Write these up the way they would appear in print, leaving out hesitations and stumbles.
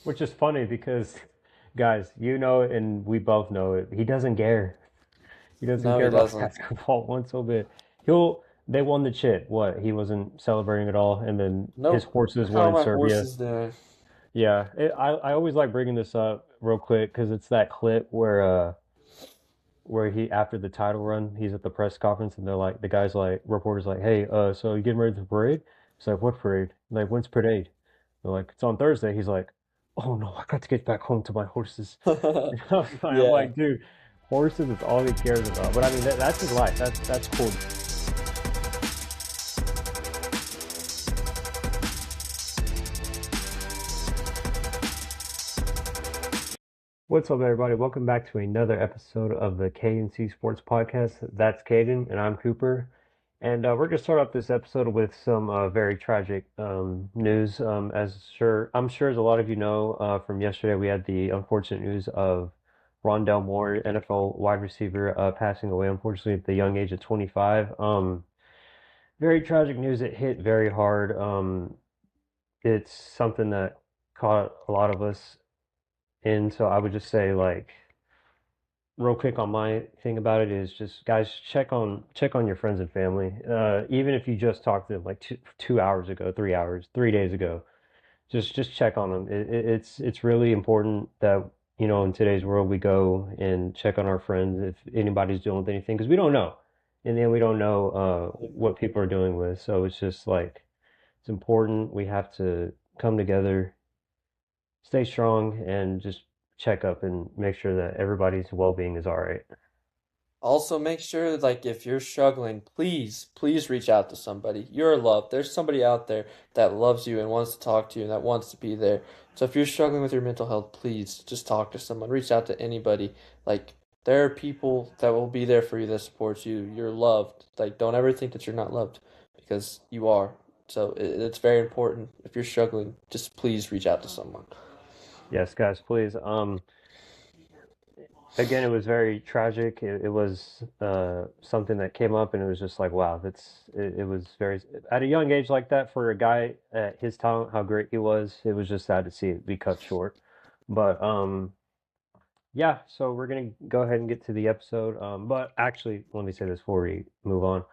Which is funny because, guys, you know, it and we both know it. He doesn't care. He doesn't No, care he about doesn't. basketball one so bit. They won the chip. What? He wasn't celebrating at all, and then his Nope. horses How won are in my Serbia. horses doing? Yeah, I always like bringing this up real quick because it's that clip where he after the title run, he's at the press conference and they're like the guy's like reporters like, hey, so you getting ready for the parade? He's like, what parade? Like, when's parade? They're like, it's on Thursday. He's like, oh no, I got to get back home to my horses. I'm Yeah. like, dude, horses is all he cares about. But I mean, that's his life. That's cool. What's up, everybody? Welcome back to another episode of the KNC Sports Podcast. That's Caden, and I'm Cooper. And we're going to start off this episode with some very tragic news. I'm sure as a lot of you know from yesterday, we had the unfortunate news of Rondell Moore, NFL wide receiver, passing away, unfortunately, at the young age of 25. Very tragic news. It hit very hard. It's something that caught a lot of us in. So I would just say, like, real quick on my thing about it is just guys check on your friends and family. Even if you just talked to them like 2 hours ago, 3 hours, 3 days ago, just check on them. It's really important that in today's world we go and check on our friends if anybody's dealing with anything because we don't know. And then we don't know what people are dealing with. So it's just like it's important. We have to come together, stay strong, and just check up and make sure that everybody's well-being is all right. Also, make sure, like, if you're struggling, please reach out to somebody. You're loved. There's somebody out there that loves you and wants to talk to you and that wants to be there. So if you're struggling with your mental health, please just talk to someone. Reach out to anybody. Like, there are people that will be there for you that supports you. You're loved. Like, don't ever think that you're not loved because you are. So it's very important. If you're struggling, just please reach out to someone. Yes, guys, please. Again, it was very tragic. It was something that came up, and it was just like, wow, it was very at a young age like that for a guy at his talent, how great he was. It was just sad to see it be cut short. But yeah. So we're gonna go ahead and get to the episode. But actually, let me say this before we move on.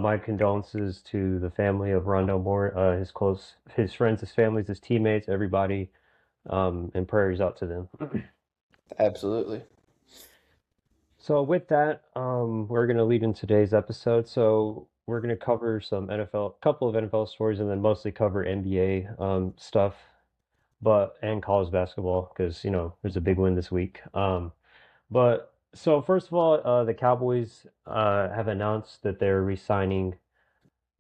My condolences to the family of Rondo Moore, his friends, his families, his teammates, everybody, and prayers out to them. Absolutely. So with that, we're going to lead in today's episode. So we're going to cover some NFL, couple of NFL stories, and then mostly cover NBA stuff, but and college basketball because there's a big win this week. But so first of all, the Cowboys have announced that they're re-signing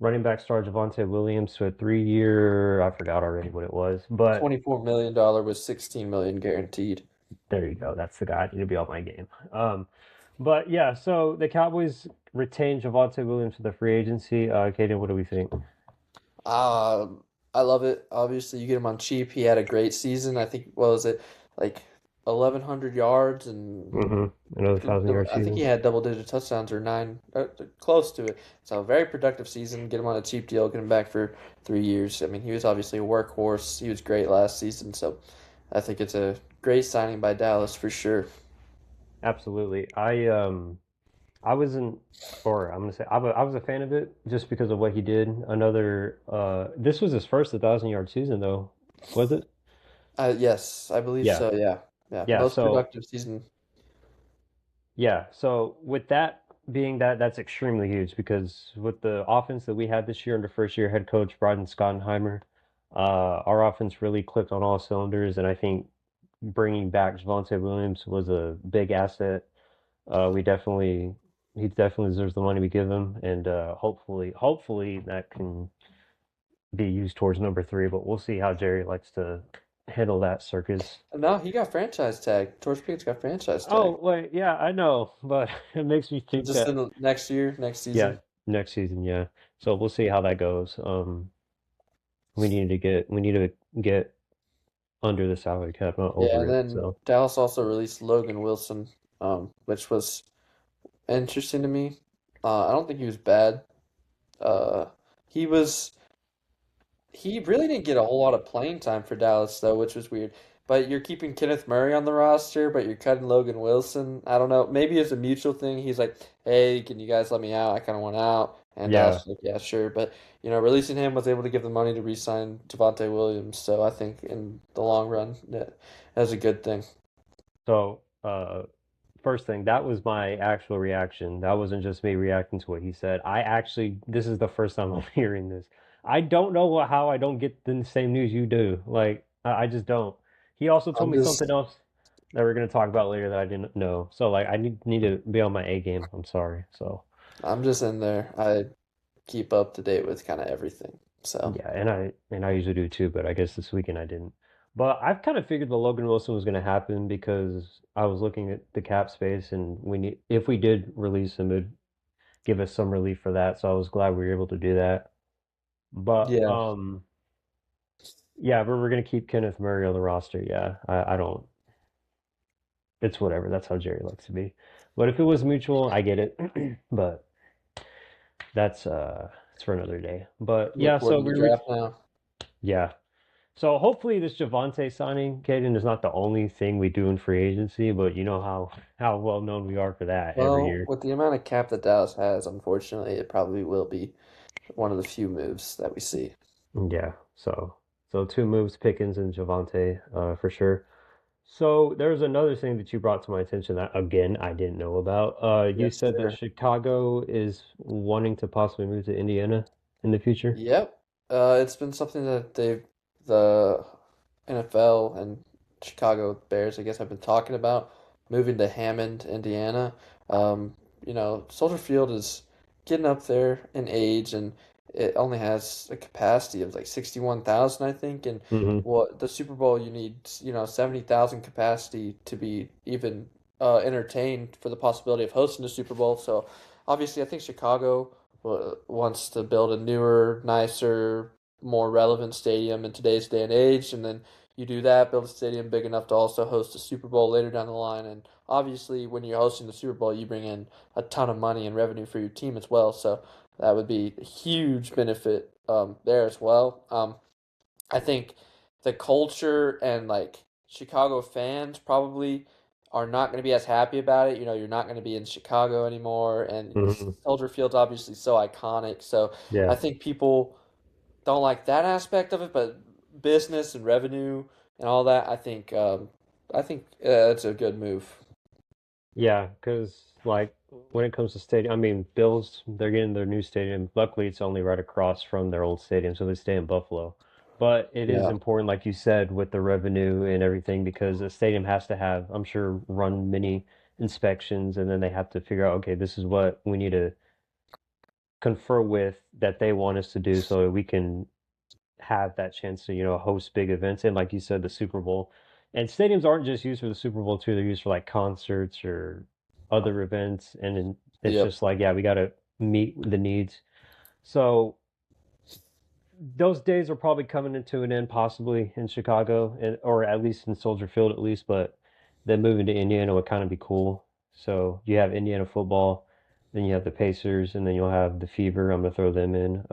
running back star Javonte Williams to a 3-year. I forgot already what it was, but $24 million with 16 million guaranteed. there you go. That's the guy. I need to be on my game. But yeah, so the Cowboys retained Javonte Williams for the free agency. Kaden, what do we think? I love it. Obviously, you get him on cheap. He had a great season. I think, what was it, like 1,100 yards and Another 1,000 yard I think he season. had double-digit touchdowns or nine, close to it. So, a very productive season. Get him on a cheap deal. Get him back for 3 years. I mean, he was obviously a workhorse. He was great last season. So, I think it's a great signing by Dallas for sure. Absolutely. I wasn't, or I'm gonna say I was a fan of it just because of what he did. This was his first 1,000 yard season though, was it? Yes, I believe Yeah. so. Yeah, yeah. Yeah. Most So productive season. yeah. So with that being that's extremely huge because with the offense that we had this year under first year head coach Brian Schottenheimer, our offense really clicked on all cylinders, and I think bringing back Javonte Williams was a big asset. We definitely he definitely deserves the money we give him, and hopefully that can be used towards number three. But we'll see how Jerry likes to handle that circus. No, he got franchise tag. Torch Payne's got franchise tag. Oh wait, yeah, I know, but it makes me think Just in that the next year, next yeah, season. next season, yeah. So we'll see how that goes. We need to get under the salary cap, not Yeah, over and it. then So Dallas also released Logan Wilson, which was interesting to me. I don't think he was bad. Uh, he was he really didn't get a whole lot of playing time for Dallas though, which was weird. but you're keeping Kenneth Murray on the roster, but you're cutting Logan Wilson. I don't know. Maybe it's a mutual thing. He's like, "Hey, can you guys let me out? I kind of want out." And Yeah. Dallas was like, "Yeah, sure." But releasing him was able to give the money to re-sign Javonte Williams. So I think in the long run, that's a good thing. So, first thing, that was my actual reaction. That wasn't just me reacting to what he said. I actually, this is the first time I'm hearing this. I don't know how I don't get the same news you do. Like, I just don't. He also told I'm me something just else that we're gonna talk about later that I didn't know. So, like, I need to be on my A game. I'm sorry. So, I'm just in there. I keep up to date with kind of everything. So yeah, and I usually do too, but I guess this weekend I didn't. But I've kind of figured the Logan Wilson was going to happen because I was looking at the cap space, and we need if we did release him, it'd give us some relief for that. So I was glad we were able to do that. But yeah, yeah, we're gonna keep Kenneth Murray on the roster. Yeah, I don't. It's whatever. That's how Jerry likes to be. But if it was mutual, I get it. But that's it's for another day. But look yeah, forward so to the we re draft now. yeah. So hopefully this Javante signing, Caden, is not the only thing we do in free agency, but you know how well known we are for that every Well, year. with the amount of cap that Dallas has, unfortunately, it probably will be one of the few moves that we see. Yeah. So two moves, Pickens and Javante, for sure. So there's another thing that you brought to my attention that again I didn't know about. You Yes, said that sir. Chicago is wanting to possibly move to Indiana in the future. Yep. It's been something that the NFL and Chicago Bears, I guess, have been talking about moving to Hammond, Indiana. Soldier Field is getting up there in age, and it only has a capacity of like 61,000, I think. And Hmm. what the Super Bowl, you need, 70,000 capacity to be even entertained for the possibility of hosting the Super Bowl. So obviously, I think Chicago wants to build a newer, nicer, more relevant stadium in today's day and age, and then you do that, build a stadium big enough to also host a Super Bowl later down the line. And obviously, when you're hosting the Super Bowl, you bring in a ton of money and revenue for your team as well. So that would be a huge benefit there as well. I think the culture and like Chicago fans probably are not going to be as happy about it. You're not going to be in Chicago anymore, and Hmm. Soldier Field's obviously so iconic. So I Yeah. think people don't like that aspect of it, but business and revenue and all that, I think it's a good move. Yeah, because like when it comes to stadium, I mean, Bills, they're getting their new stadium. Luckily, it's only right across from their old stadium, so they stay in Buffalo. But it is Yeah, important, like you said, with the revenue and everything, because a stadium has to have, I'm sure, run many inspections, and then they have to figure out, okay, this is what we need to confer with that they want us to do so that we can have that chance to, host big events. And like you said, the Super Bowl. And stadiums aren't just used for the Super Bowl too. They're used for like concerts or other events. And then it's yep, just like, yeah, we got to meet the needs. So those days are probably coming into an end, possibly in Chicago, and or at least in Soldier Field, at least. But then moving to Indiana would kind of be cool. So you have Indiana football, then you have the Pacers, and then you'll have the Fever. I'm gonna throw them in.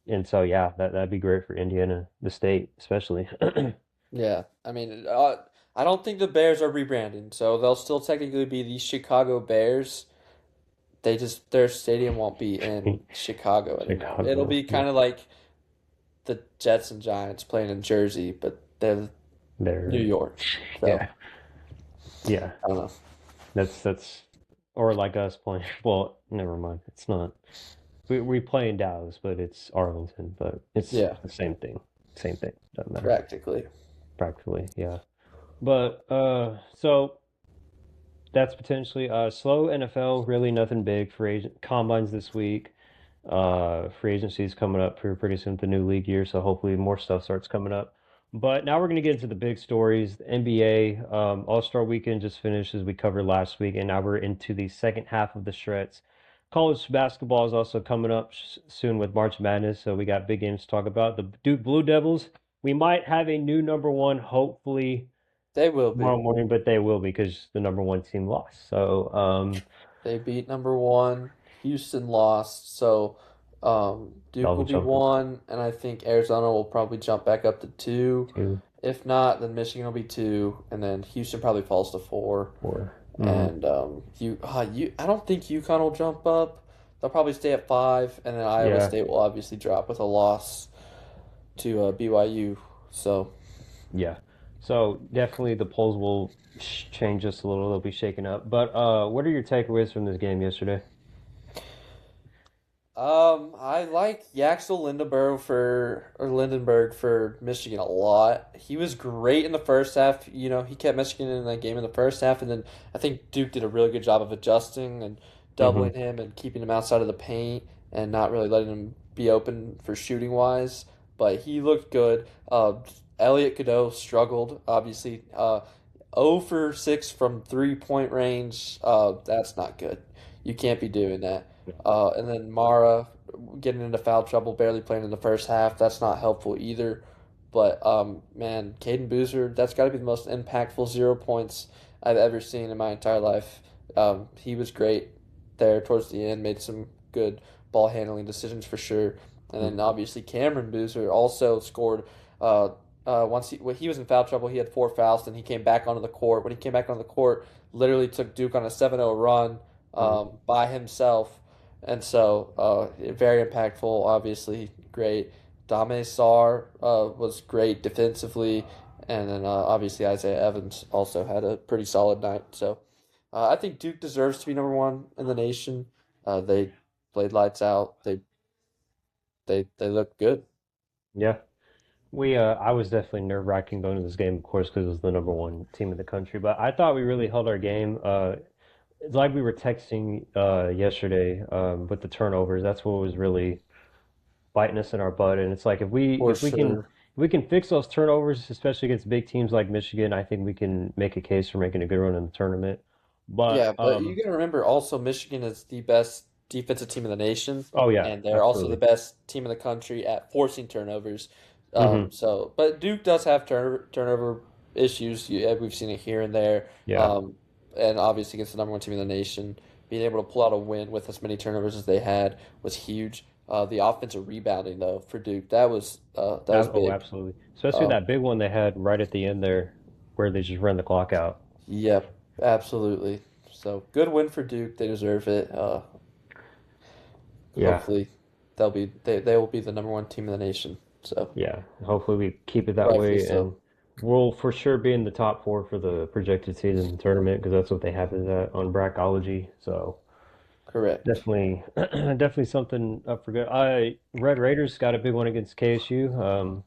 And so yeah, that'd be great for Indiana, the state especially. yeah. I mean, I don't think the Bears are rebranding, so they'll still technically be the Chicago Bears. Their stadium won't be in Chicago anymore. It'll Chicago, be yeah, kind of like the Jets and Giants playing in Jersey, but they're New they're York. So yeah, yeah. I don't know. That's or like us playing. Well, never mind. It's not. We play in Dallas, but it's Arlington. But it's Yeah, the same thing. Same thing. Doesn't matter practically. practically. Yeah. But so that's potentially slow NFL. Really nothing big for agent combines this week. Free agency is coming up here pretty soon with the new league year, so hopefully more stuff starts coming up. But now we're going to get into the big stories. The NBA All-Star Weekend just finished as we covered last week, and now we're into the second half of the stretch. College basketball is also coming up soon with March Madness, so we got big games to talk about. The Duke Blue Devils, we might have a new number one, hopefully They will tomorrow be. morning, but they will because the number one team lost. So They beat number one. Houston lost. So Duke they'll will be be jumping one, and I think Arizona will probably jump back up to two. too. If not, then Michigan will be 2, and then Houston probably falls to 4. Or And I don't think UConn will jump up. They'll probably stay at 5, and then Iowa yeah, State will obviously drop with a loss to BYU. So, yeah. So definitely the polls will change just a little. They'll be shaken up. But what are your takeaways from this game yesterday? I like Yaxel Lindenberg for Michigan a lot. He was great in the first half. He kept Michigan in that game in the first half, and then I think Duke did a really good job of adjusting and Hmm. doubling him and keeping him outside of the paint and not really letting him be open for shooting wise. But he looked good. Elliot Cadeau struggled, obviously. 0 for 6 from 3-point range. That's not good. You can't be doing that. And then Mara getting into foul trouble, barely playing in the first half. That's not helpful either. But man, Caden Boozer, that's got to be the most impactful 0 points I've ever seen in my entire life. He was great there towards the end, made some good ball handling decisions for sure. And then obviously Cameron Boozer also scored. Uh, Once when he was in foul trouble, he had 4 fouls. Then he came back onto the court. When he came back onto the court, literally took Duke on a 7-0 run Hmm. by himself. And so, very impactful, obviously great. Dame Sarr was great defensively, and then obviously Isaiah Evans also had a pretty solid night. So, I think Duke deserves to be number one in the nation. They played lights out. They looked good Yeah. I was definitely nerve-wracking going to this game, of course, because it was the number one team in the country. But I thought we really held our game. It's like we were texting yesterday with the turnovers. That's what was really biting us in our butt. And it's like for if sure. we can fix those turnovers, especially against big teams like Michigan, I think we can make a case for making a good run in the tournament. But Yeah, but you got to remember also Michigan is the best defensive team in the nation, oh yeah, and they're also the absolutely. best team in the country at forcing turnovers. Hmm. But Duke does have turnover issues. We've seen it here and there, Yeah. um, and obviously against the number one team in the nation, being able to pull out a win with as many turnovers as they had was huge. The offensive rebounding though for Duke that was Oh, big. absolutely. Especially Um, that big one they had right at the end there, where they just run the clock out. yep, absolutely. So good win for Duke. They deserve it. Yeah. Hopefully, they will be the number one team in the nation. So Yeah, hopefully we keep it that rightfully way, so. and we'll for sure be in the top four for the projected season tournament because that's what they have it at on Brackology. So Correct. definitely, definitely something up for good. I Red Raiders got a big one against KSU.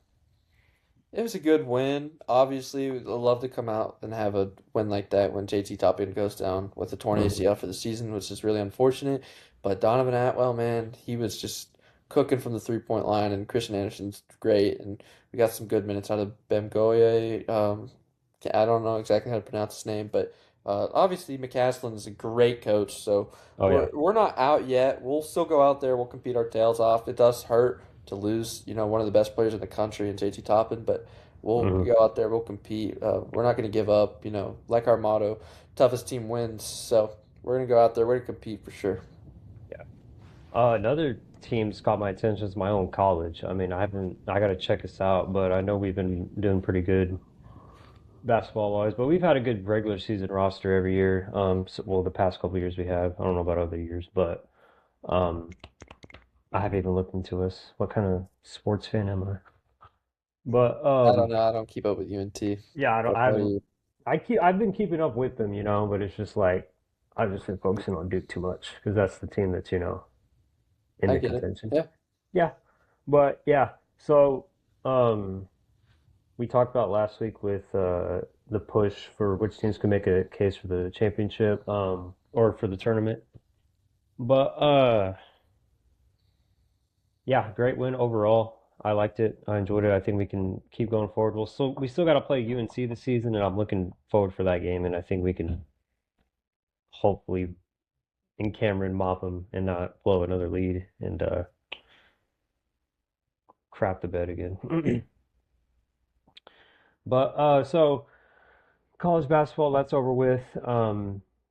It was a good win. Obviously, we'd love to come out and have a win like that when JT Toppin goes down with a torn Mhm. ACL for the season, which is really unfortunate. But Donovan Atwell, man, he was just cooking from the 3-point line, and Christian Anderson's great, and we got some good minutes out of Bemgoye. I don't know exactly how to pronounce his name, but obviously McCaslin is a great coach, so Oh yeah. we're not out yet. We'll still go out there. We'll compete our tails off. It does hurt to lose, one of the best players in the country in JT Toppin, but we'll Hmm. go out there, we'll compete. We're not going to give up, like our motto, toughest team wins. So we're going to go out there, we're going to compete for sure. Yeah. Another team's caught my attention is my own college. I mean, I got to check this out, but I know we've been doing pretty good basketball wise, but we've had a good regular season roster every year. Well, the past couple of years we have. I don't know about other years, but um, I haven't even looked into us. What kind of sports fan am I? But I don't know. I don't keep up with UNT. yeah, I don't. What I about haven't. you? I've been keeping up with them, but it's just like I've just been focusing on Duke too much because that's the team that's in I the get it. contention. Yeah. Yeah, but yeah. So um, we talked about last week with the push for which teams can make a case for the championship or for the tournament. But yeah, great win overall. I liked it. I enjoyed it. I think we can keep going forward. We still got to play UNC this season, and I'm looking forward for that game. And I think we can hopefully in Cameron mop them and not blow another lead and crap the bed again. But so college basketball, that's over with.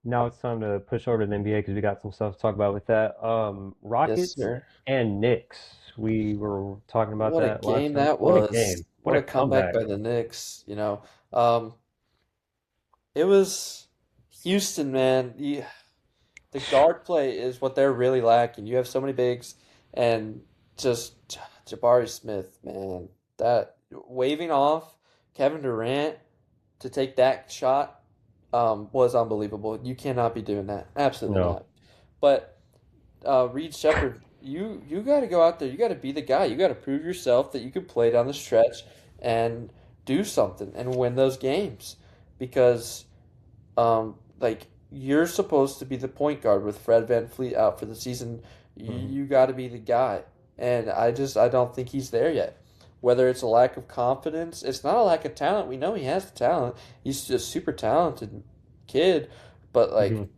Now it's time to push over to the NBA because we got some stuff to talk about with that. Yes, Rockets sir. and Knicks. We were talking about What a that last game night. that What a was. game! What What a a comeback by comeback. the Knicks, you know. Um, it was Houston, man. The guard play is what they're really lacking. You have so many bigs and just Jabari Smith, man. That waving off Kevin Durant to take that shot was unbelievable. You cannot be doing that. Absolutely No. not. But Reed Shepherd, you got to go out there. You got to be the guy. You got to prove yourself that you can play down the stretch and do something and win those games because like you're supposed to be the point guard with Fred VanVleet out for the season. Hmm. You got to be the guy, and I don't think he's there yet. Whether it's a lack of confidence, it's not a lack of talent. We know he has the talent. He's just super talented kid, but Hmm. like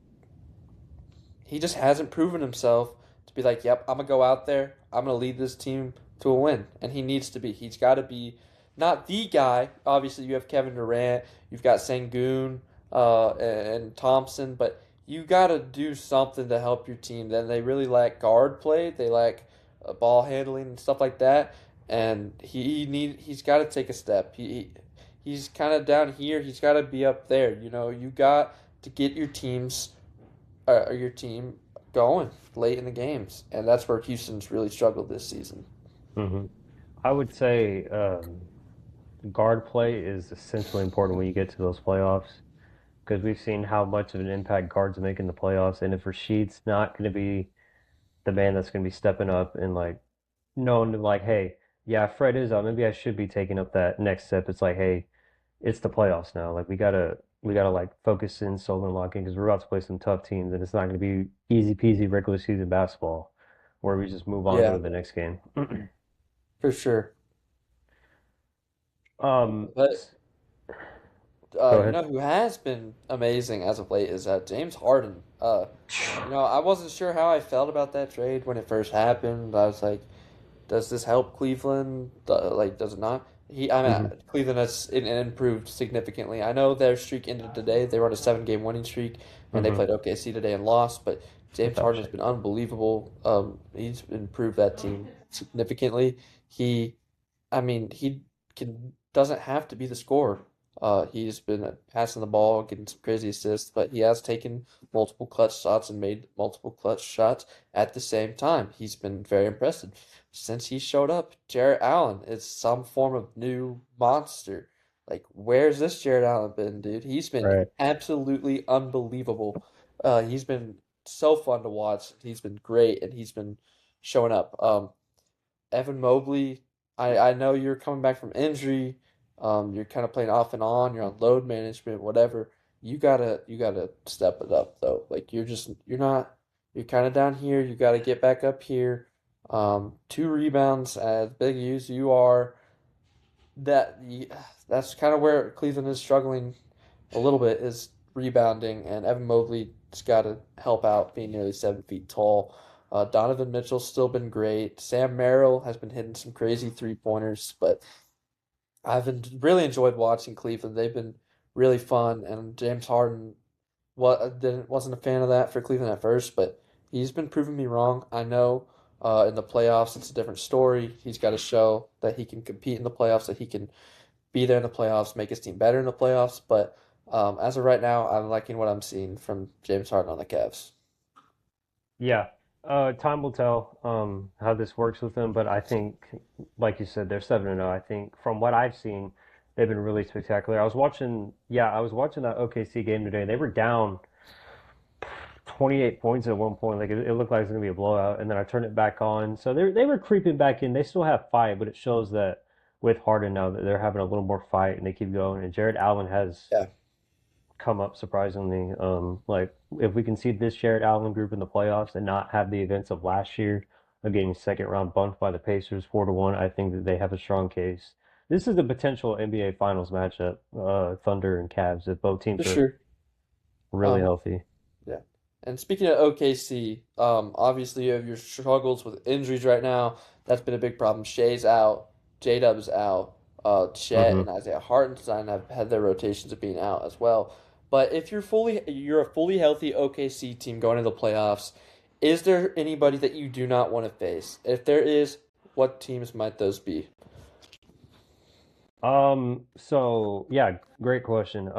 he just hasn't proven himself to be like, yep, I'm gonna go out there, I'm gonna lead this team to a win, and he needs to be. He's got to be not the guy. Obviously, you have Kevin Durant, you've got Sengun, and Thompson, but you got to do something to help your team. Then they really lack guard play, they lack ball handling and stuff like that, and he's got to take a step. He's kind of down here. He's got to be up there. You know, you got to get your team going late in the games, and that's where Houston's really struggled this season. Hmm. I would say guard play is essentially important when you get to those playoffs because we've seen how much of an impact guards make in the playoffs. And if Rashid's not going to be the man that's going to be stepping up and like known to like, hey, yeah, Fred is up. Maybe I should be taking up that next step. It's like, hey, it's the playoffs now. Like we gotta like focus in solo and lock in because we're about to play some tough teams and it's not going to be easy peasy regular season basketball where we just move on to Yeah, the next game. for sure. Um, But Go you ahead. know who has been amazing as of late is James Harden. I wasn't sure how I felt about that trade when it first happened. I was like, does this help Cleveland? Like, does it not? Hmm. Cleveland has improved significantly. I know their streak ended today. They were on a 7-game winning streak, and they Hmm. played OKC today and lost. But James Without Harden has shit. been unbelievable. He's improved that team significantly. He he can doesn't have to be the scorer. He's been passing the ball, getting some crazy assists, but he has taken multiple clutch shots and made multiple clutch shots at the same time. He's been very impressive. Since he showed up, Jarrett Allen is some form of new monster. Like, where's this Jarrett Allen been, dude? He's been Right. absolutely unbelievable. He's been so fun to watch. He's been great, and he's been showing up. Evan Mobley, I know you're coming back from injury. You're kind of playing off and on. You're on load management, whatever. You gotta step it up though. Like you're not you're kind of down here. You got to get back up here. 2 rebounds as big as you are. That that's kind of where Cleveland is struggling a little bit is rebounding, and Evan Mobley's got to help out being nearly 7 feet tall. Donovan Mitchell's still been great. Sam Merrill has been hitting some crazy 3 pointers, but really enjoyed watching Cleveland. They've been really fun, and James Harden wasn't a fan of that for Cleveland at first, but he's been proving me wrong. I know in the playoffs it's a different story. He's got to show that he can compete in the playoffs, that he can be there in the playoffs, make his team better in the playoffs. But as of right now, I'm liking what I'm seeing from James Harden on the Cavs. Yeah. Time will tell how this works with them, but I think, like you said, they're 7-0. I think from what I've seen, they've been really spectacular. I was watching that OKC game today. They were down 28 points at one point. Like it looked like it was gonna be a blowout, and then I turned it back on. So they were creeping back in. They still have fight, but it shows that with Harden now that they're having a little more fight and they keep going. And Jared Allen has Yeah, come up surprisingly. Like if we can see this Jared Allen group in the playoffs and not have the events of last year of getting second round bumped by the Pacers 4-1, I think that they have a strong case. This is a potential NBA Finals matchup, Thunder and Cavs, if both for teams are sure. really Um, healthy. yeah. And speaking of OKC, obviously you have your struggles with injuries right now. That's been a big problem. Shea's out, J Dub's out, Chet Hmm. and Isaiah Hartenstein have had their rotations of being out as well. But if you're a fully healthy OKC team going into the playoffs, is there anybody that you do not want to face? If there is, what teams might those be? So yeah, great question.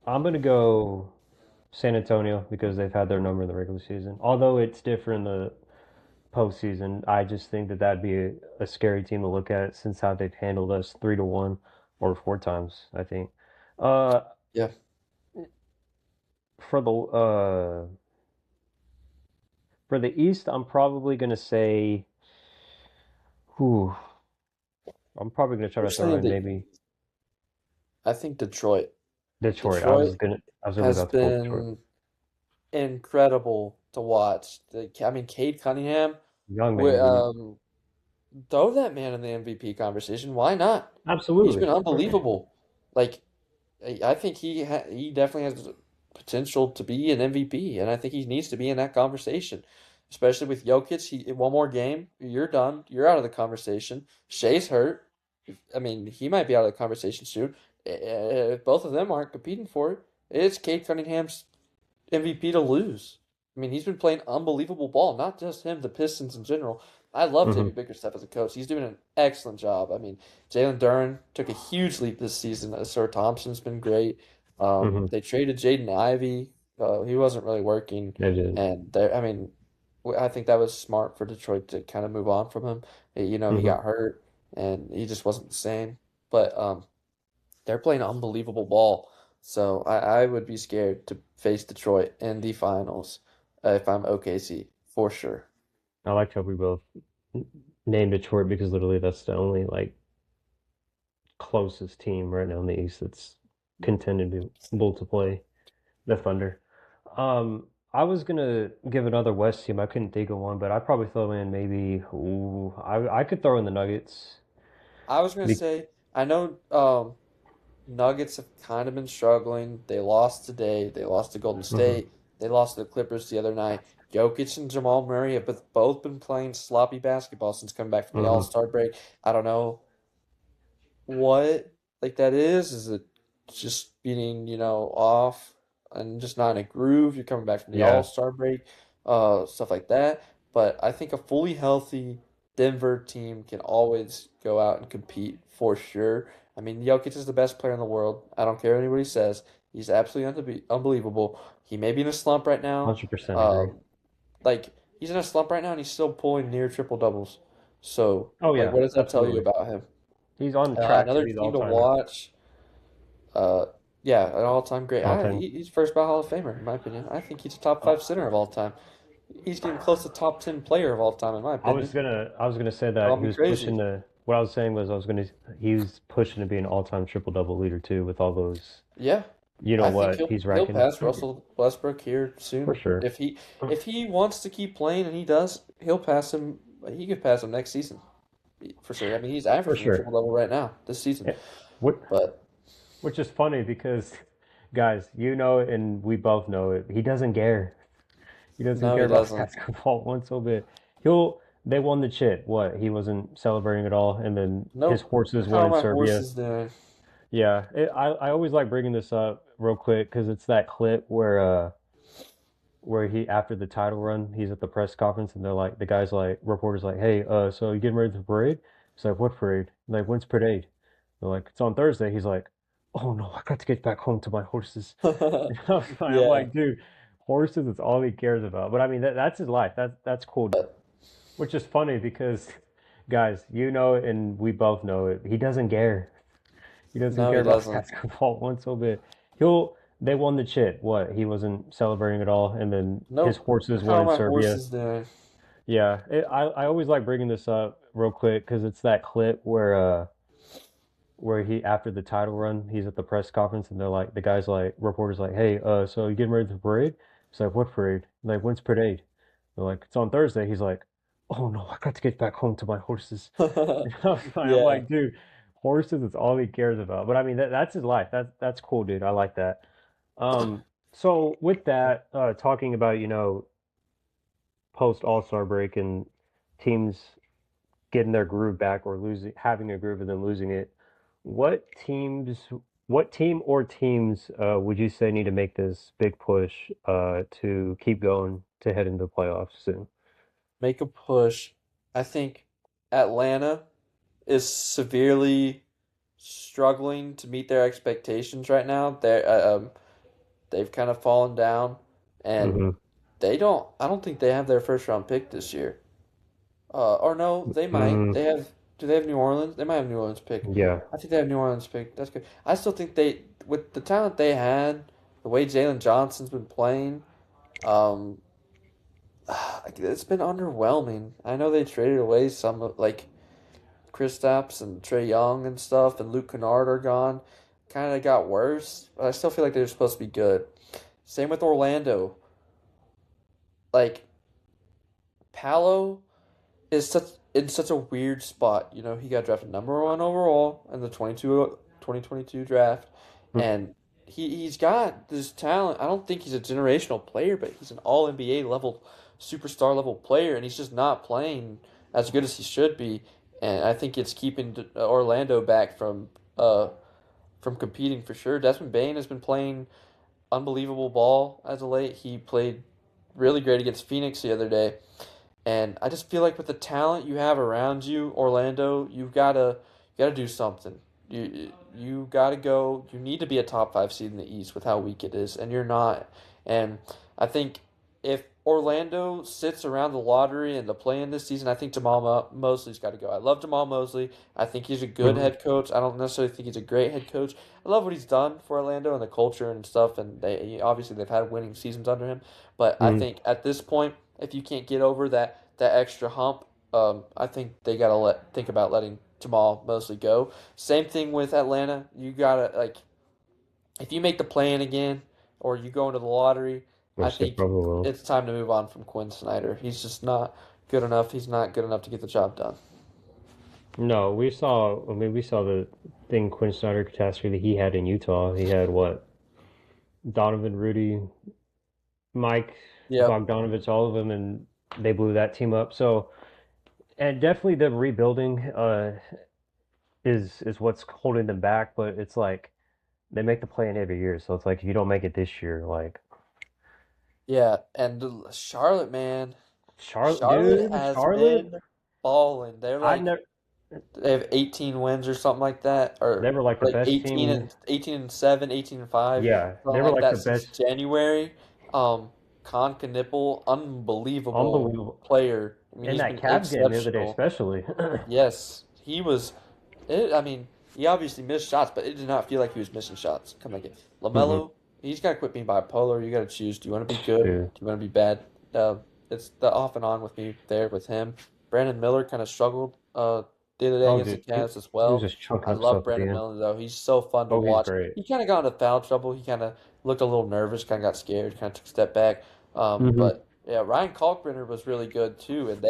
I'm gonna go San Antonio because they've had their number in the regular season. Although it's different in the postseason, I just think that that'd be a scary team to look at since how they've handled us 3-1 or four times, I think. Uh, Yeah. for the for the East, I'm probably gonna say, whew, I'm probably gonna try We're to throw saying in that maybe I think Detroit. Detroit. Detroit I was really has about to pull Detroit. been incredible to watch. I mean, Cade Cunningham, Young wi- man, dude. um, throw that man in the MVP conversation. Why not? He's Absolutely. been unbelievable. Like, I think he definitely has potential to be an MVP, and I think he needs to be in that conversation. Especially with Jokic, one more game, you're done. You're out of the conversation. Shea's hurt. I mean, he might be out of the conversation soon. If both of them aren't competing for it, it's Cade Cunningham's MVP to lose. I mean, he's been playing unbelievable ball. Not just him, the Pistons in general. I love Hmm. Jamie Bickerstaff as a coach. He's doing an excellent job. I mean, Jalen Duren took a huge leap this season. Sir Thompson's been great. Hmm. They traded Jaden Ivey. He wasn't really working, They did. and I mean, I think that was smart for Detroit to kind of move on from him. He Hmm. got hurt, and he just wasn't the same. But they're playing unbelievable ball. So I would be scared to face Detroit in the finals if I'm OKC for sure. I like how we both named Detroit because literally that's the only like closest team right now in the East that's contending to be able to play the Thunder. I was gonna give another West team. I couldn't think of one, but I'd probably throw in maybe. Ooh, I could throw in the Nuggets. I was gonna Be, say I know Nuggets have kind of been struggling. They lost today. They lost to Golden mhm, State. They lost to the Clippers the other night. Jokic and Jamal Murray have both been playing sloppy basketball since coming back from the mhm, All-Star break. I don't know what like that is. Is it just being, off and just not in a groove? You're coming back from the yeah, All-Star break, stuff like that. But I think a fully healthy Denver team can always go out and compete for sure. I mean, Jokic is the best player in the world. I don't care what anybody says. He's absolutely unbelievable. He may be in a slump right now. 100% agree. Um, like he's in a slump right now, and he's still pulling near triple doubles. So, Oh like, yeah, what does that tell you absolutely. about him? He's on track to Another be the team to all-timer, watch. Yeah, an all-time great. all-time. He's first ballot Hall of Famer in my opinion. I think he's a top Uh, five center of all time. He's getting close to top 10 player of all time in my opinion. I was gonna say that Call he me was pushing crazy. the. What I was saying was he was pushing to be an all-time triple-double leader too with all those. Yeah, You know I think what he'll he's he'll ranking pass Russell Westbrook here for soon. sure. If he wants to keep playing and he does, he'll pass him. He could pass him next season for sure. I mean, he's For averaging a sure. triple double right now this season. Yeah. What, But which is funny because, guys, you know it and we both know it. He doesn't care. He doesn't no, care he about doesn't. basketball one so bit. They won the chip. What? He wasn't celebrating at all. And then his Nope. horses won How are in my Serbia. horses doing? Yeah. I always like bringing this up real quick because it's that clip where he after the title run, he's at the press conference and they're like the guy's like reporters like, hey, so you getting ready for the parade? He's like, what parade? Like, when's parade? They're like, it's on Thursday. He's like, oh no, I got to get back home to my horses. I'm Yeah. like, dude, horses is all he cares about. But I mean, that's his life. That's cool. Which is funny because, guys, you know it and we both know it. He doesn't care. He doesn't No, care he about doesn't. basketball one so bit. They won the chip. What? He wasn't celebrating at all, and then his Nope. horses How won are in my Serbia. horses doing? Yeah, I always like bringing this up real quick because it's that clip where he after the title run, he's at the press conference and they're like the guy's like reporters like, hey, so you getting ready for the parade? He's like, what parade? Like, when's parade? They're like, it's on Thursday. He's like, oh no, I got to get back home to my horses. I'm Yeah. like, dude, horses is all he cares about. But I mean, that's his life. That's cool, dude. I like that. So with that, talking about post All-Star break and teams getting their groove back or losing having a groove and then losing it. What teams what team or teams would you say need to make this big push to keep going to head into the playoffs soon? Make a push. I think Atlanta is severely struggling to meet their expectations right now. They've kind of fallen down, and Mm-hmm. I don't think they have their first round pick this year. Or no, they might. Mm-hmm. Do they have New Orleans? They might have New Orleans pick. Yeah. I think they have New Orleans pick. That's good. I still think with the talent they had, the way Jalen Johnson's been playing, um, it's been underwhelming. I know they traded away some like Kristaps and Trey Young and stuff, and Luke Kennard are gone. Kind of got worse, but I still feel like they're supposed to be good. Same with Orlando. Like Paolo is such a weird spot. You know, he got drafted number one overall in the 2022 draft, and he's got this talent. I don't think he's a generational player, but he's an all NBA level, superstar level player, and he's just not playing as good as he should be. And I think it's keeping Orlando back from competing for sure. Desmond Bane has been playing unbelievable ball as of late. He played really great against Phoenix the other day. And I just feel like with the talent you have around you, Orlando, you gotta do something. You gotta go. You need to be a top five seed in the East with how weak it is, and you're not. And I think if Orlando sits around the lottery and the play-in this season, I think Mosley's got to go. I love Jamal Mosley. I think he's a good Mm-hmm. head coach. I don't necessarily think he's a great head coach. I love what he's done for Orlando and the culture and stuff. And they've had winning seasons under him. But I Mm-hmm. think at this point, if you can't get over that extra hump, I think they gotta think about letting Jamal Mosley go. Same thing with Atlanta. You gotta like if you make the play-in again or you go into the lottery, I Which they think probably will. it's time to move on from Quinn Snyder. He's just not good enough. He's not good enough to get the job done. No, we saw. I mean, we saw the thing Quinn Snyder catastrophe that he had in Utah. He had what? Donovan, Rudy, Mike, Yep. Bogdanovich, all of them, and they blew that team up. So, and definitely the rebuilding is what's holding them back. But it's like they make the play in every year, so it's like if you don't make it this year, like Yeah, and Charlotte, man, Charlotte, Charlotte dude, has Charlotte. been balling. I never. They have 18 wins or something like that, They or were like the like best 18 team. and 18 and 7, 18 and 5, Yeah, something they were like like the that since best. January. Con Knipple, unbelievable Unbelievable. player. I mean, In he's that been Cavs game the other day, exceptional. especially. Yes, he was. I mean, he obviously missed shots, but it did not feel like he was missing shots. Come again, Hmm. Lamelo, he's got to quit being bipolar. You got to choose. Do you want to be good? Dude. Do you want to be bad? Uh, it's the off and on with me there with him. Brandon Miller kind of struggled the other day Oh, against the dude, he, Cavs as he was well. just chunking I up love stuff at the Brandon end. Miller though. He's so fun to Oh, he's watch. great. He kind of got into foul trouble. He kind of looked a little nervous. Kind of got scared. Kind of took a step back. Hmm. But yeah, Ryan Kalkbrenner was really good too, and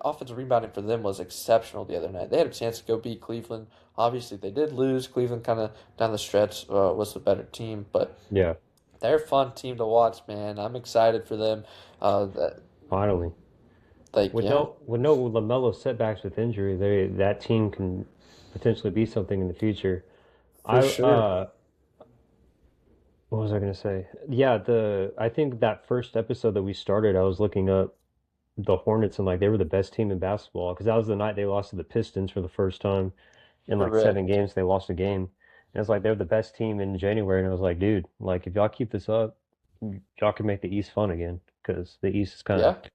offensive rebounding for them was exceptional the other night. They had a chance to go beat Cleveland. Obviously, they did lose. Cleveland kind of down the stretch was the better team, but Yeah, they're a fun team to watch, man. I'm excited for them. That finally. like With yeah, no Lamelo setbacks with injury, that team can potentially be something in the future. for I sure. what was I gonna say? Yeah, the I think that first episode that we started, I was looking up the Hornets and like they were the best team in basketball because that was the night they lost to the Pistons for the first time in like Correct. 7 games. They lost a game, and it's like they're the best team in January. And I was like, dude, like if y'all keep this up, y'all can make the East fun again because the East is kind of Yeah.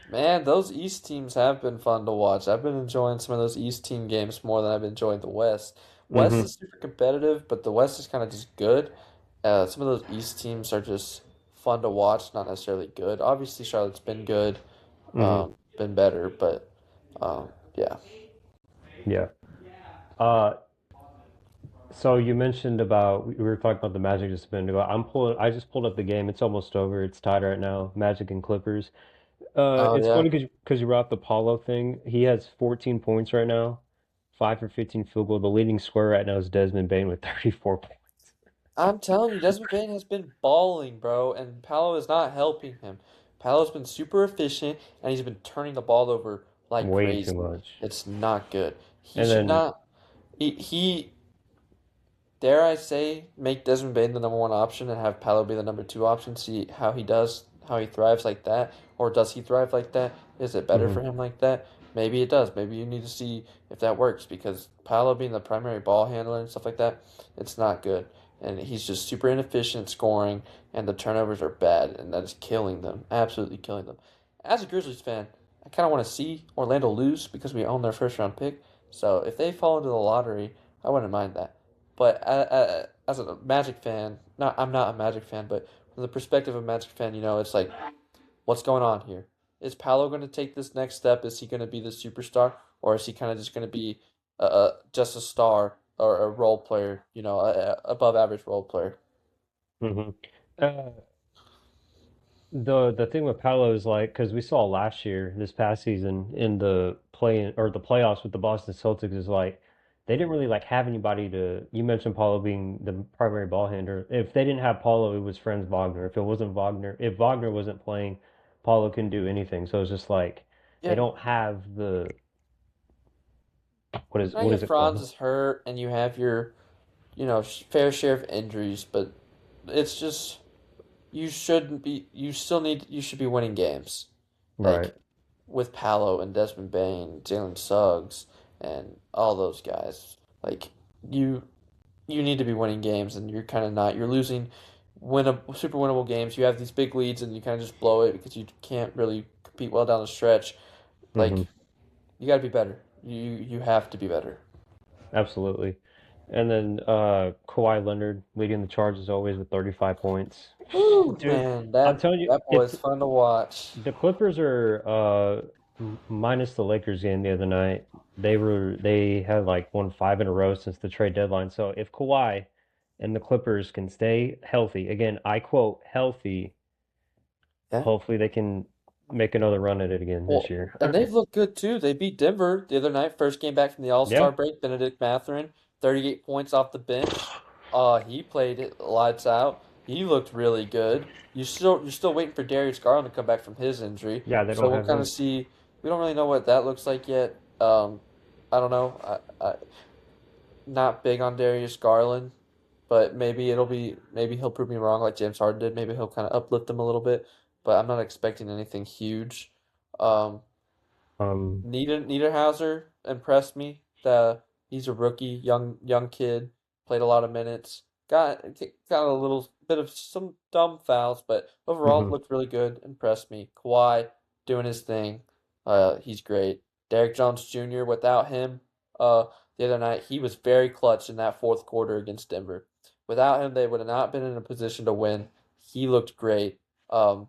Man, those East teams have been fun to watch. I've been enjoying some of those East team games more than I've been enjoying the West. West hmm is super competitive, but the West is kind of just good. Some of those East teams are just fun to watch, not necessarily good. Obviously, Charlotte's been good, hmm been better, but yeah. yeah. Uh, so you mentioned about we were talking about the Magic just a minute ago. I just pulled up the game. It's almost over. It's tied right now. Magic and Clippers. Oh It's yeah. funny because you brought up the Paulo thing. He has 14 points right now, 5 for 15 field goal. The leading scorer right now is Desmond Bain with 34 points. I'm telling you, Desmond Bane has been balling, bro, and Paolo is not helping him. Paolo's been super efficient, and he's been turning the ball over like Way too crazy. much. It's not good. He And should then, not. He dare I say make Desmond Bane the number one option and have Paolo be the number two option. See how he does, how he thrives like that, or does he thrive like that? Is it better mhm. for him like that? maybe it does. Maybe you need to see if that works because Paolo being the primary ball handler and stuff like that, it's not good. And he's just super inefficient scoring, and the turnovers are bad, and that is killing them, absolutely killing them. As a Grizzlies fan, I kind of want to see Orlando lose because we own their first round pick. So if they fall into the lottery, I wouldn't mind that. But as a Magic fan, I'm not a Magic fan, but from the perspective of a Magic fan, it's like, what's going on here? Is Paolo going to take this next step? Is he going to be the superstar, or is he kind of just going to be just a star or a role player, a above average role player? Hmm. Uh, the thing with Paolo is like because we saw last year, this past season in the play or the playoffs with the Boston Celtics is like they didn't really like have anybody to. You mentioned Paulo being the primary ball handler. If they didn't have Paulo, it was Franz Wagner. If it wasn't Wagner, if Wagner wasn't playing, Paulo couldn't do anything. So it's just like they Yeah. don't have the what is Now what your is it Franz called? is hurt, and you have your, fair share of injuries, but it's just you shouldn't be. You should be winning games, Right. like with Paolo and Desmond Bain, Jalen Suggs, and all those guys. Like you, you need to be winning games, and you're kind of not. You're losing super winnable games. You have these big leads, and you kind of just blow it because you can't really compete well down the stretch. Hmm. Like you got to be better. You have to be better. Absolutely. And then Kawhi Leonard leading the charge as always with 35 points. Woo, Dude, man, I'm that telling you, that boy is fun to watch. the Clippers are minus the Lakers game the other night. They had like won five in a row since the trade deadline. So if Kawhi and the Clippers can stay healthy, again, I quote healthy, Yeah. hopefully they can make another run at it again this Well, year. and they've looked good too. They beat Denver the other night, first game back from the Yeah. All-Star break. Benedict Mathurin, 38 points off the bench. He played it lights out. He looked really good. You're still waiting for Darius Garland to come back from his injury. Yeah, they So don't we'll have kind of him. see. We don't really know what that looks like yet. I don't know. Not big on Darius Garland, but maybe he'll prove me wrong like James Harden did. Maybe he'll kind of uplift him a little bit, but I'm not expecting anything huge. Um, Um, Niederhauser impressed me. He's a rookie, young kid, played a lot of minutes. Got a little bit of some dumb fouls, but overall mhm, looked really good. Impressed me. Kawhi doing his thing. He's great. Derrick Jones Jr. Without him, the other night he was very clutch in that fourth quarter against Denver. Without him, they would have not been in a position to win. He looked great. Um,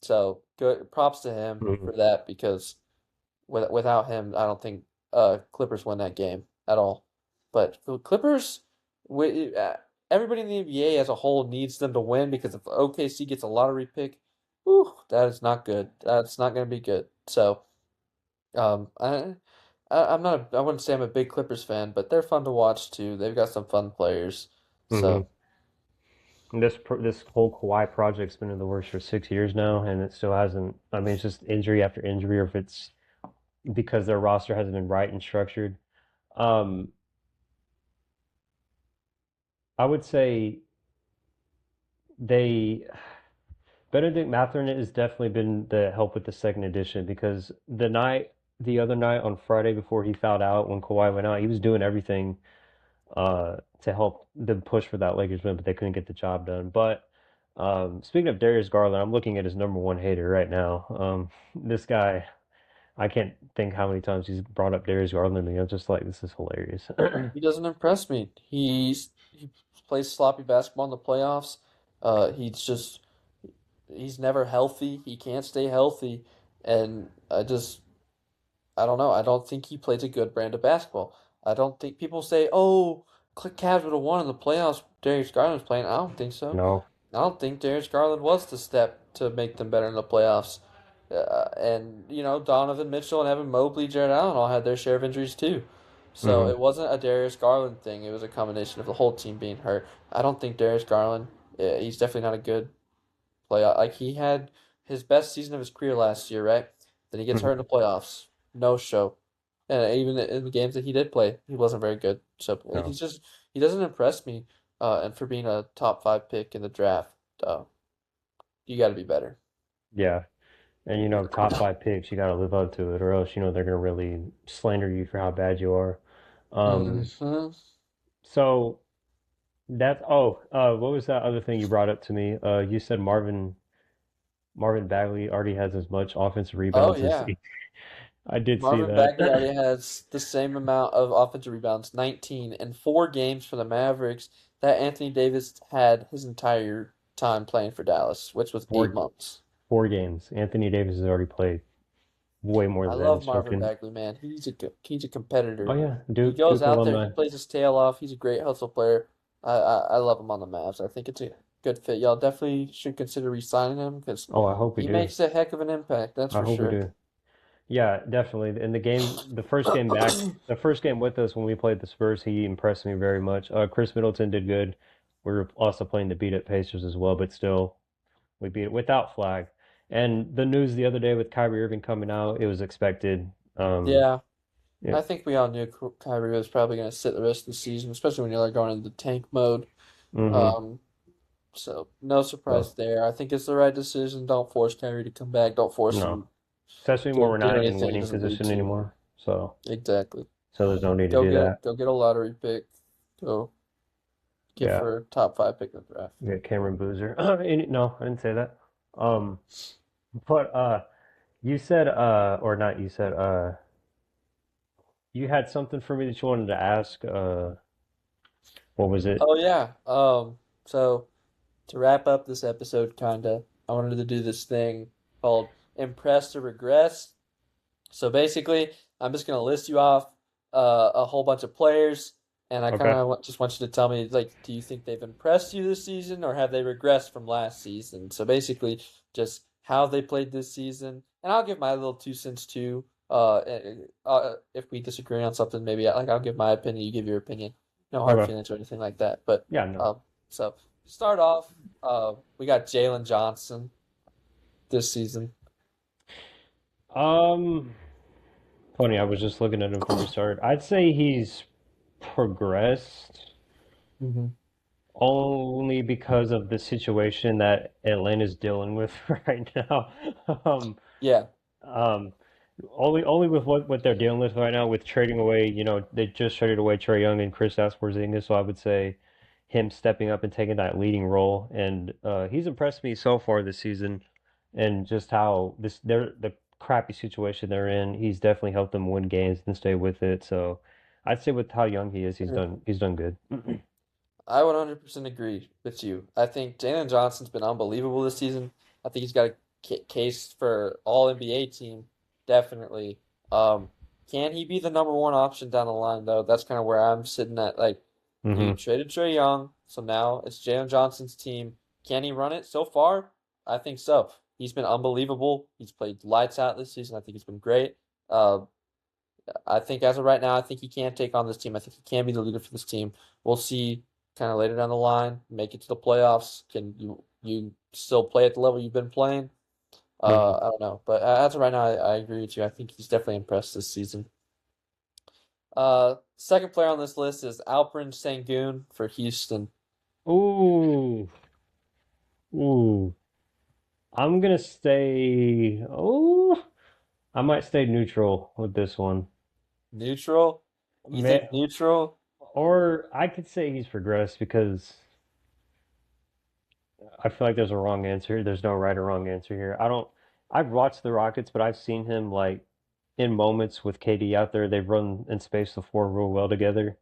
so good. Props to him mhm. for that because without him, I don't think Clippers win that game at all. But the Clippers, we, uh, everybody in the NBA as a whole needs them to win because if OKC gets a lottery pick, whew, that is not good. That's not going to be good. So, um, I, I wouldn't say I'm a big Clippers fan, but they're fun to watch too. They've got some fun players. Mhm. So, And this whole Kawhi project's been in the works for 6 years now, and it still hasn't. I mean, it's just injury after injury, or if it's because their roster hasn't been right and structured. Um, I would say they Benedict Mathurin has definitely been the help with the second edition because the other night on Friday before he fouled out when Kawhi went out, he was doing everything to help them push for that Lakers win, but they couldn't get the job done. But speaking of Darius Garland, I'm looking at his number one hater right now. This guy, I can't think how many times he's brought up Darius Garland to me. I'm just like, this is hilarious. he doesn't impress me. He plays sloppy basketball in the playoffs. He's never healthy. He can't stay healthy, and I don't know. I don't think he plays a good brand of basketball. I don't think people say, "Oh, Cavs would have won in the playoffs." Darius Garland was playing. I don't think so. No. I don't think Darius Garland was the step to make them better in the playoffs. And Donovan Mitchell and Evan Mobley, Jared Allen all had their share of injuries too. So Hmm. it wasn't a Darius Garland thing. It was a combination of the whole team being hurt. I don't think Darius Garland. He's definitely not a good playoff. Like he had his best season of his career last year, right? Then he gets hurt in the playoffs. No show. And even in the games that he did play, he wasn't very good. So No. he doesn't impress me. And for being a top 5 pick in the draft, uh, you got to be better. Yeah. And top five picks, you got to live up to it, or else they're gonna really slander you for how bad you are. Um, Hmm. so what was that other thing you brought up to me? You said Marvin Bagley already has as much offensive Oh rebounds as yeah. I did see Marvin that. Bagley already has the same amount of offensive rebounds, 19, in 4 games for the Mavericks that Anthony Davis had his entire time playing for Dallas, which was eight four months. 4 games. Anthony Davis has already played way more I than that. love And still Marvin can. Bagley, man. He's a Oh competitor. yeah, He Duke goes Duke out there, he alumni. plays his tail off. He's a great hustle player. I love him on the Mavs. I think it's a good fit. Y'all definitely should consider re-signing him because Oh, I hope we he do. makes a heck of an impact. That's I for hope we sure. do. Yeah, definitely. In the first game with us when we played the Spurs, he impressed me very much. Chris Middleton did good. We were also playing the beat up Pacers as well, but still, we beat it without Flag. And the news the other day with Kyrie Irving coming out, it was expected. Um, Yeah, yeah. I think we all knew Kyrie was probably going to sit the rest of the season, especially when you're like going into tank mode. Mm-hmm. Um, so no So surprise there. I think it's the right decision. Don't force Kyrie to come back. Don't force no, him especially when to we're do not in anything he winning doesn't need position to. anymore. Exactly. So there's no need to do that. Go get a lottery pick. Go get Yeah. for a top 5 pick in the draft. Yeah, Cameron Boozer. No, I didn't say that. Um, but you said or not you said you had something for me that you wanted to ask. What was it? Oh yeah. So to wrap up this episode, kinda, I wanted to do this thing called Impress or Regress. So basically, I'm just gonna list you off a whole bunch of players, and I kind Okay. of just want you to tell me, like, do you think they've impressed you this season, or have they regressed from last season? So basically, just how they played this season, and I'll give my little 2 cents too. If we disagree on something, maybe like I'll give my opinion, you give your opinion. No hard Okay. feelings or anything like that. But Yeah, no. um, so start off, we got Jalen Johnson this season. Um, Funny, I was just looking at him from the start. I'd say he's progressed Hmm. only because of the situation that Atlanta's dealing with right now. Um, Yeah. Um, only with what they're dealing with right now, with trading away, they just traded away Trey Young and Chris Porzingis, so I would say him stepping up and taking that leading role, and he's impressed me so far this season, and just how the crappy situation they're in, he's definitely helped them win games and stay with it. So I'd say with how young he is, he's done good. I would 100% agree with you. I think Jalen Johnson's been unbelievable this season. I think he's got a case for all NBA team, definitely. Um, can he be the number one option down the line though? That's kind of where I'm sitting at. Like, you Hmm. traded Trey Young, so now it's Jalen Johnson's team. Can he run it? So far, I think so. He's been unbelievable. He's played lights out this season. I think he's been great. Uh, I think as of right now, I think he can take on this team. I think he can be the leader for this team. We'll see kind of later down the line, make it to the playoffs. Can you still play at the level you've been playing? Hmm. I don't know, but as of right now, I agree with you. I think he's definitely impressed this season. Second player on this list is Alperen Sengun for Houston. Ooh, ooh. I'm gonna stay. Oh, I might stay neutral with this one. Neutral? You May think neutral? Or I could say he's progressed because I feel like there's a wrong answer. There's no right or wrong answer here. I've watched the Rockets, but I've seen him like in moments with KD out there. They've run and spaced the floor real well together.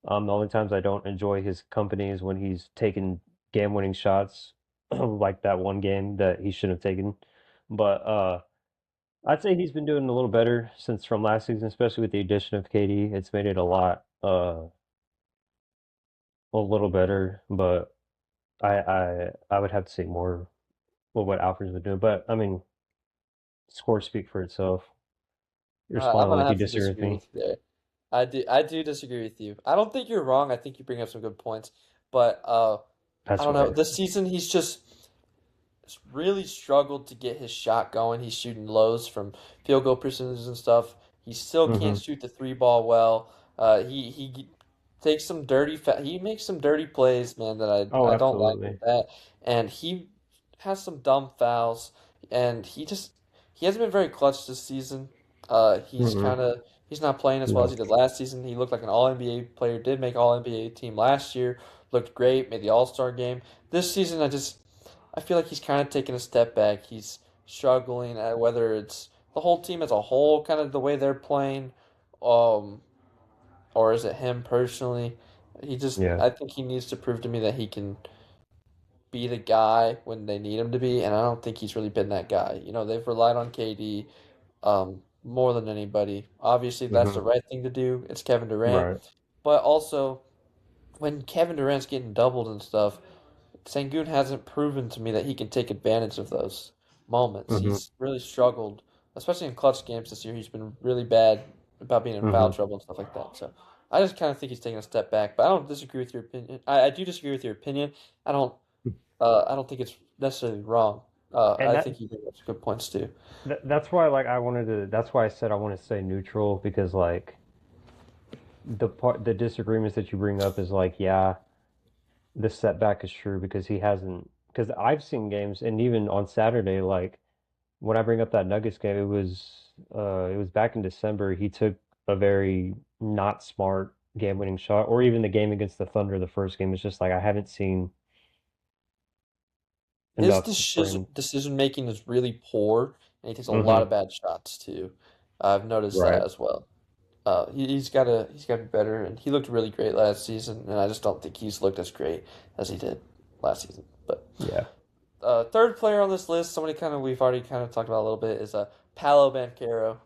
The only times I don't enjoy his company is when he's taking game-winning shots, like that one game that he shouldn't have taken. But I'd say he's been doing a little better since from last season, especially with the addition of KD. It's made it a little better, but I would have to say more what Alfred's been doing. But I mean, scores speak for itself. You're I'm smiling gonna like you have to disagree with disagree me. with you there. I do disagree with you. I don't think you're wrong. I think you bring up some good points, but I That's don't know. right. This season, he's just really struggled to get his shot going. He's shooting lows from field goal percentages and stuff. He still can't Hmm. shoot the three ball well. He takes some he makes some dirty plays, man, that Oh, I don't like with absolutely. that. And he has some dumb fouls, and he hasn't been very clutch this season. Mm-mm. He's not playing as well as No. he did last season. He looked like an All NBA player. Did make All NBA team last year. Looked great. Made the All Star game. This season, I feel like he's kind of taken a step back. He's struggling at whether it's the whole team as a whole, kind of the way they're playing, um, or is it him personally? Yeah. I think he needs to prove to me that he can be the guy when they need him to be, and I don't think he's really been that guy. You know, they've relied on KD more than anybody. Obviously, that's Mm-hmm. the right thing to do. It's Kevin Durant, Right. but also when Kevin Durant's getting doubled and stuff, Sengun hasn't proven to me that he can take advantage of those moments. Mm-hmm. He's really struggled, especially in clutch games this year. He's been really bad about being in foul Mm-hmm. trouble and stuff like that. So I just kind of think he's taking a step back. But I don't disagree with your opinion. I do disagree with your opinion. I don't I don't think it's necessarily wrong. And I think you bring up some good points too. that's why like I wanted to that's why I said I want to stay neutral because like the disagreements that you bring up is like yeah, the setback is true because he hasn't because I've seen games and even on Saturday like when I bring up that Nuggets game it was back in December he took a very not smart game-winning shot or even the game against the Thunder the first game it's just like I haven't seen His enough for him. decision making is really poor, and he takes a lot Hmm. of bad shots too. I've noticed that Right. as well. He's got to be better, and he looked really great last season, and I just don't think he's looked as great as he did last season. But Yeah. third player on this list, somebody kind of we've already kind of talked about a little bit, is Paolo Banchero.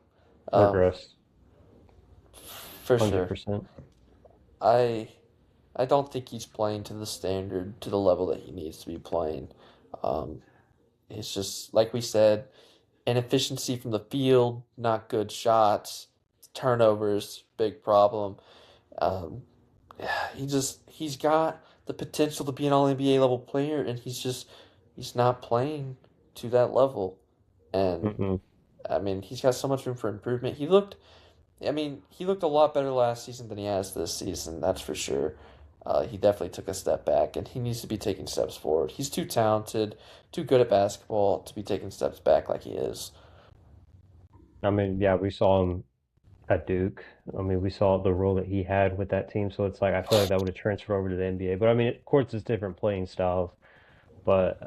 Um, Regress. for sure. 100%. I I don't think he's playing to the standard, to the level that he needs to be playing. Um, it's just like we said, inefficiency from the field, not good shots, turnovers, big problem. Um, he's got the potential to be an All NBA level player, and he's not playing to that level. And Mm-mm. I mean, he's got so much room for improvement. He looked a lot better last season than he has this season, that's for sure. He definitely took a step back, and he needs to be taking steps forward. He's too talented, too good at basketball to be taking steps back like he is. I mean, yeah, we saw him at Duke. I mean, we saw the role that he had with that team. So it's like, I feel like that would have transferred over to the NBA. But I mean, of course, it's different playing styles. But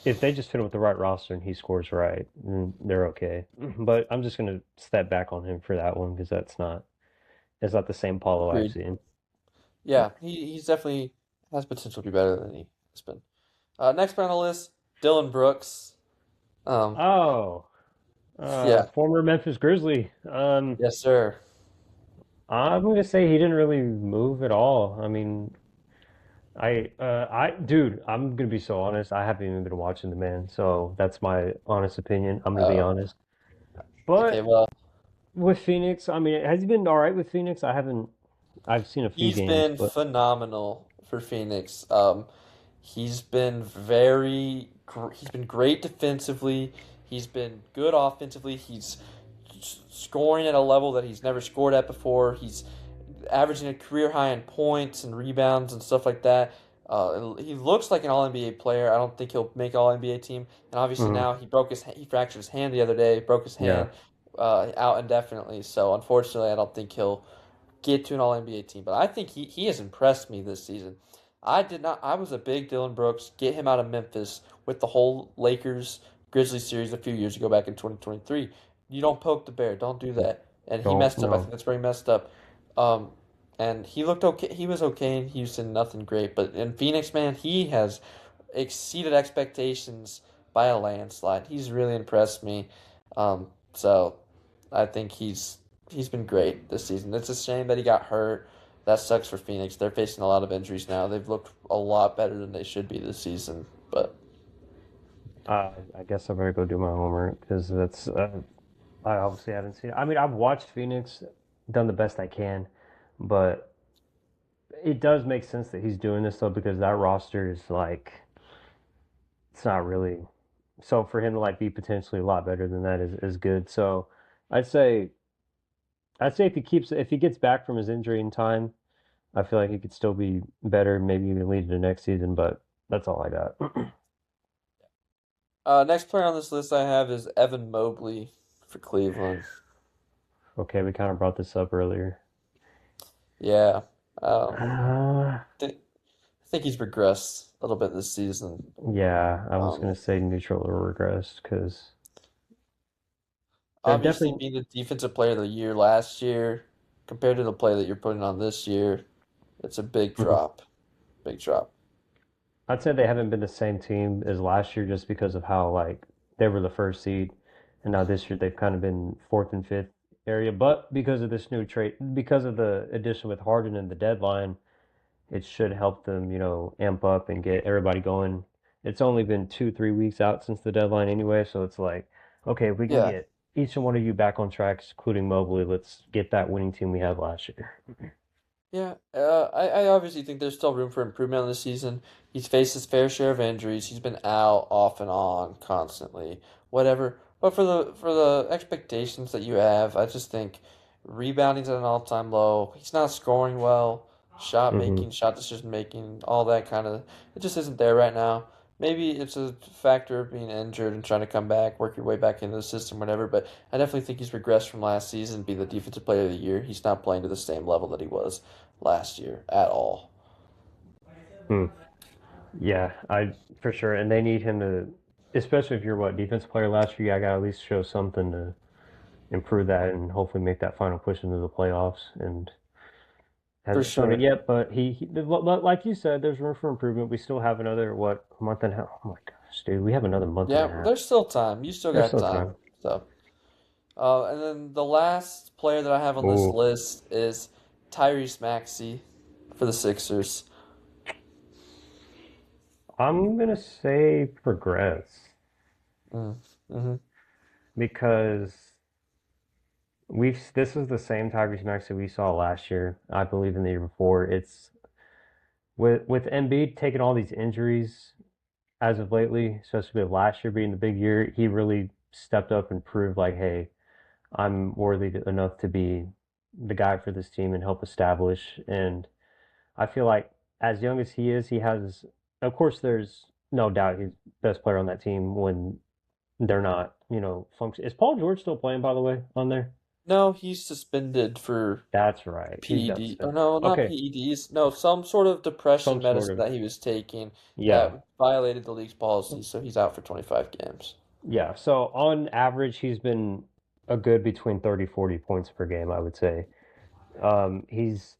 if they just fit him with the right roster and he scores right, then they're okay. But I'm just going to step back on him for that one because it's not the same Paulo I've Agreed. seen. Yeah, he's definitely has potential to be better than he has been. Next player on the list, Dylan Brooks. Um, Oh, yeah, former Memphis Grizzly. yes, sir. I'm gonna say he didn't really move at all. I mean, dude, I'm gonna be so honest. I haven't even been watching the man, so that's my honest opinion. I'm gonna be Oh, honest. okay. But Well, with Phoenix, I mean, has he been all right with Phoenix? I haven't. I've seen a few he's games, been but phenomenal for Phoenix. He's been great defensively. He's been good offensively. He's scoring at a level that he's never scored at before. He's averaging a career high in points and rebounds and stuff like that. He looks like an All NBA player. I don't think he'll make All NBA team. And obviously mhm, now he fractured his hand the other day, broke his yeah, hand out indefinitely. So unfortunately, I don't think he'll get to an All NBA team. But I think he has impressed me this season. I did not. I was a big Dylan Brooks. Get him out of Memphis with the whole Lakers Grizzlies series a few years ago, back in 2023. You don't poke the bear. Don't do that. And he don't messed up. I think know. that's where he messed up. Um, and he looked okay. He was okay in Houston, nothing great. But in Phoenix, man, he has exceeded expectations by a landslide. He's really impressed me. So I think he's been great this season. It's a shame that he got hurt. That sucks for Phoenix. They're facing a lot of injuries now. They've looked a lot better than they should be this season. But I guess I better go do my homework because that's. I obviously haven't seen it. I mean, I've watched Phoenix, done the best I can, but it does make sense that he's doing this though because that roster is like it's not really so for him to like be potentially a lot better than that is good. So I'd say I'd say if he gets back from his injury in time, I feel like he could still be better, maybe even lead to next season, but that's all I got. Next player on this list I have is Evan Mobley for Cleveland. Okay, we kind of brought this up earlier. Yeah. Um, Uh, th I think he's regressed a little bit this season. yeah, I was Um, gonna say neutral or regressed because they're Obviously definitely. being the defensive player of the year last year compared to the play that you're putting on this year, it's a big Mhm. drop. Big drop. I'd say they haven't been the same team as last year just because of how like they were the first seed, and now this year they've kind of been fourth and fifth area. But because of this new trade, because of the addition with Harden and the deadline, it should help them, amp up and get everybody going. It's only been 2, 3 weeks out since the deadline anyway, so it's like, okay, if we can Yeah. get each and one of you back on track, including Mobley, let's get that winning team we had last year. Yeah, I obviously think there's still room for improvement on this season. He's faced his fair share of injuries. He's been out off and on constantly, whatever. But for the expectations that you have, I just think rebounding's at an all-time low. He's not scoring well, shot Hmm. making, shot decision making, all that kind of it just isn't there right now. Maybe it's a factor of being injured and trying to come back, work your way back into the system, whatever. But I definitely think he's regressed from last season, be the defensive player of the year. He's not playing to the same level that he was last year at all. Hmm. Yeah, I for sure, and they need him to, especially if you're what defense player last year. I got to at least show something to improve that and hopefully make that final push into the playoffs. And For hasn't shown it sure. yet, but like you said, there's room for improvement. We still have another what month and a half? Oh my gosh, dude, we have another month and a Yeah, half. there's still time. You still There's got still time. time. So, and then the last player that I have on this Oh, list is Tyrese Maxey for the Sixers. I'm gonna say progress Mm. hmm because this is the same Tyrese Maxey we saw last year. I believe in the year before. It's with Embiid taking all these injuries as of lately, especially with last year being the big year. He really stepped up and proved like, hey, I'm worthy enough to be the guy for this team and help establish. And I feel like as young as he is, he has, of course, there's no doubt he's best player on that team when they're not, function. Is Paul George still playing, by the way, on there? No, he's suspended for That's right. He's PED, or devastated. no, not Okay, PEDs. No, some sort of depression some sort medicine of, that he was taking yeah. that violated the league's policy, so he's out for 25 games. Yeah. So on average, he's been a good between 30, 40 points per game, I would say. He's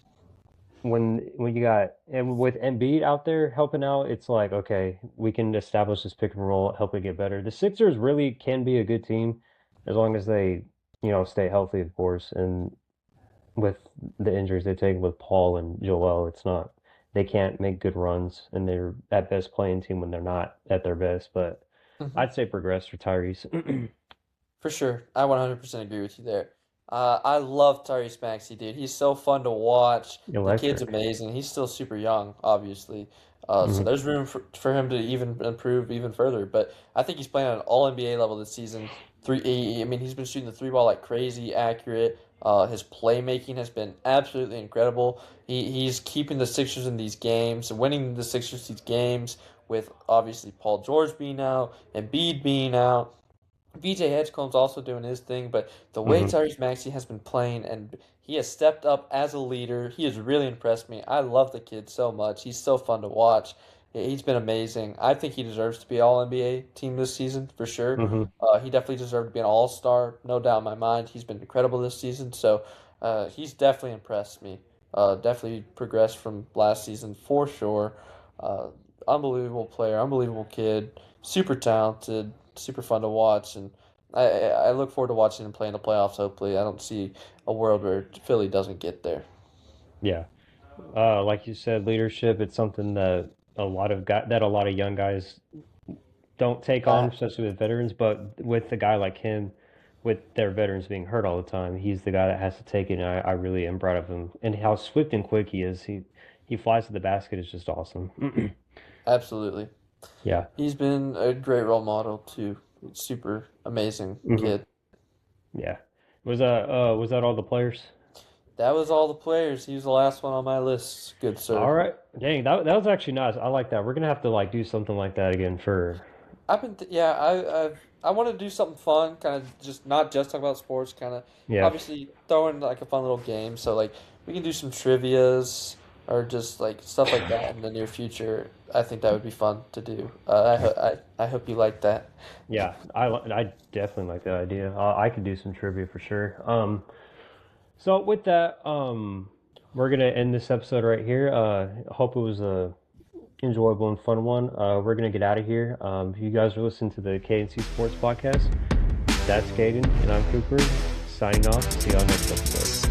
when you got and with Embiid out there helping out, it's like okay, we can establish this pick and roll, help it get better. The Sixers really can be a good team as long as they, stay healthy, of course. And with the injuries they've taken with Paul and Joel, it's not they can't make good runs, and they're at best playing team when they're not at their best. But I'd say progress for Tyrese. For sure. I 100% agree with you there. I love Tyrese Maxey, dude. He's so fun to watch. The kid's Electric. amazing. He's still super young, obviously. So Hmm. there's room for him to even improve even further. But I think he's playing at an all NBA level this season. I mean, he's been shooting the three ball like crazy, accurate. His playmaking has been absolutely incredible. He's keeping the Sixers in these games, winning the Sixers these games with obviously Paul George being out, Embiid being out. BJ Edgecombe's also doing his thing, but the way Hmm. Tyrese Maxey has been playing and he has stepped up as a leader, he has really impressed me. I love the kid so much. He's so fun to watch. He's been amazing. I think he deserves to be all NBA team this season for sure. Hmm. He definitely deserved to be an all star, no doubt in my mind. He's been incredible this season, so he's definitely impressed me. Definitely progressed from last season for sure. Uh, Unbelievable player, unbelievable kid, super talented, super fun to watch, and I look forward to watching him play in the playoffs. Hopefully, I don't see a world where Philly doesn't get there. Yeah. Like you said, leadership, it's something that a lot of young guys don't take on, That especially with veterans. But with a guy like him, with their veterans being hurt all the time, he's the guy that has to take it. And I really am proud of him and how swift and quick he is. He flies to the basket is just awesome. absolutely, Yeah. he's been a great role model too. Super amazing Hmm. kid. Yeah. Was that all the players? That was all the players. He was the last one on my list. Good sir. All right. Dang, that was actually nice. I like that. We're gonna have to like do something like that again for I've been yeah, I want to do something fun, kind of just not just talk about sports, kind of Yeah, obviously throw in like a fun little game. So like we can do some trivias or just like stuff like that in the near future. I think that would be fun to do. I hope you like that. yeah, I definitely like that idea. I could do some trivia for sure. So with that, we're gonna end this episode right here. Hope it was a enjoyable and fun one. We're gonna get out of here. If you guys are listening to the KNC Sports Podcast, that's Caden and I'm Cooper signing off. See y'all next episode.